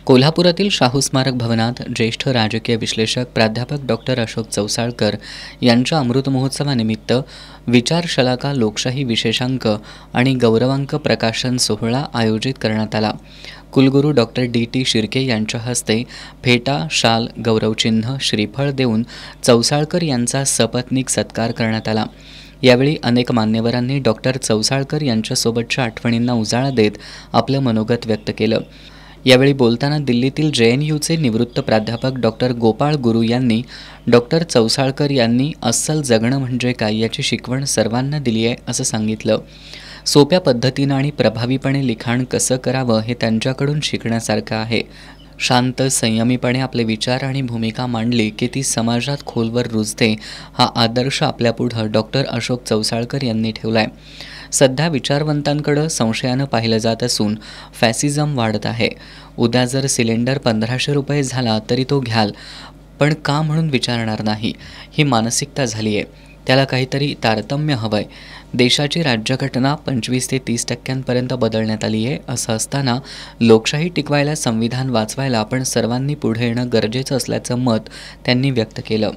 कोल्हापुरातील शाहू स्मारक भवनात ज्येष्ठ राजकीय विश्लेषक प्राध्यापक डॉक्टर अशोक चौसाळकर यांच्या अमृत महोत्सवानिमित्त विचारशलाका लोकशाही विशेषांक आणि गौरवांक प्रकाशन सोहळा आयोजित करण्यात आला। कुलगुरू डॉक्टर डी शिर्के यांच्या हस्ते फेटा, शाल, गौरवचिन्ह, श्रीफळ देऊन चौसाळकर यांचा सपत्नीक सत्कार करण्यात आला। यावेळी अनेक मान्यवरांनी डॉक्टर चौसाळकर यांच्यासोबतच्या आठवणींना उजाळा देत आपलं मनोगत व्यक्त केलं। यावेळी बोलताना दिल्लीतील JNUचे निवृत्त प्राध्यापक डॉक्टर गोपाळ गुरू यांनी डॉक्टर चौसाळकर यांनी अस्सल जगणं म्हणजे काय याची शिकवण सर्वांना दिली आहे असं सांगितलं। सोप्या पद्धतीनं आणि प्रभावीपणे लिखाण कसं करावं हे त्यांच्याकडून शिकण्यासारखं आहे। शांत संयमीपणे आपले विचार आणि भूमिका मांडली की ती समाजात खोलवर रुजते, हा आदर्श आपल्यापुढं डॉक्टर अशोक चौसाळकर यांनी ठेवलाय। सध्या विचारवंतांकडे संशयानं पाहिलं जात असून फॅसिझम वाढत आहे। उद्या जर सिलेंडर 1500 रुपये झाला तरी तो घ्याल, पण का म्हणून विचारणार नाही, ही मानसिकता झाली आहे। त्याला काहीतरी तारतम्य हवंय। देशाची राज्यघटना 25 ते 30% बदलण्यात आली आहे। असं असताना लोकशाही टिकवायला, संविधान वाचवायला आपण सर्वांनी पुढे येणं गरजेचं असल्याचं मत त्यांनी व्यक्त केलं।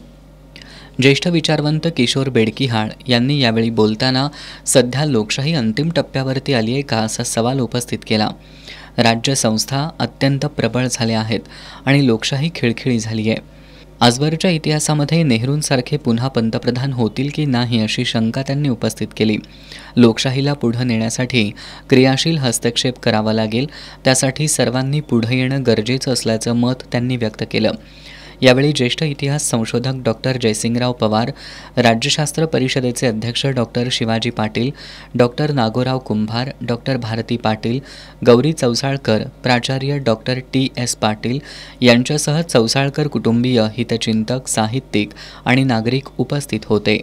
ज्येष्ठ विचारवंत किशोर बेडकिहाळ यांनी यावेळी बोलताना सध्या लोकशाही अंतिम टप्प्यावरती आली आहे का असा सवाल उपस्थित केला। राज्य संस्था अत्यंत प्रबळ झाल्या आहेत आणि लोकशाही खिळखिळी झाली आहे। आजवरच्या इतिहासामध्ये नेहरूंसारखे पुन्हा पंतप्रधान होतील की नाही अशी शंका त्यांनी उपस्थित केली। लोकशाहीला पुढे नेण्यासाठी क्रियाशील हस्तक्षेप करावा लागेल, त्यासाठी सर्वांनी पुढे येणं गरजेचं असल्याचं मत त्यांनी व्यक्त केलं। यावेळी ज्येष्ठ इतिहास संशोधक डॉक्टर जयसिंगराव पवार, राज्यशास्त्र परिषदेचे अध्यक्ष doctor Shivaji Patil, doctor Nagorao Kumbhar, doctor Bharti Patil, Gauri Chausalkar, प्राचार्य डॉक्टर TS पाटील यांच्यासह चौसाळकर कुटुंबीय, हितचिंतक, साहित्यिक आणि नागरिक उपस्थित होते।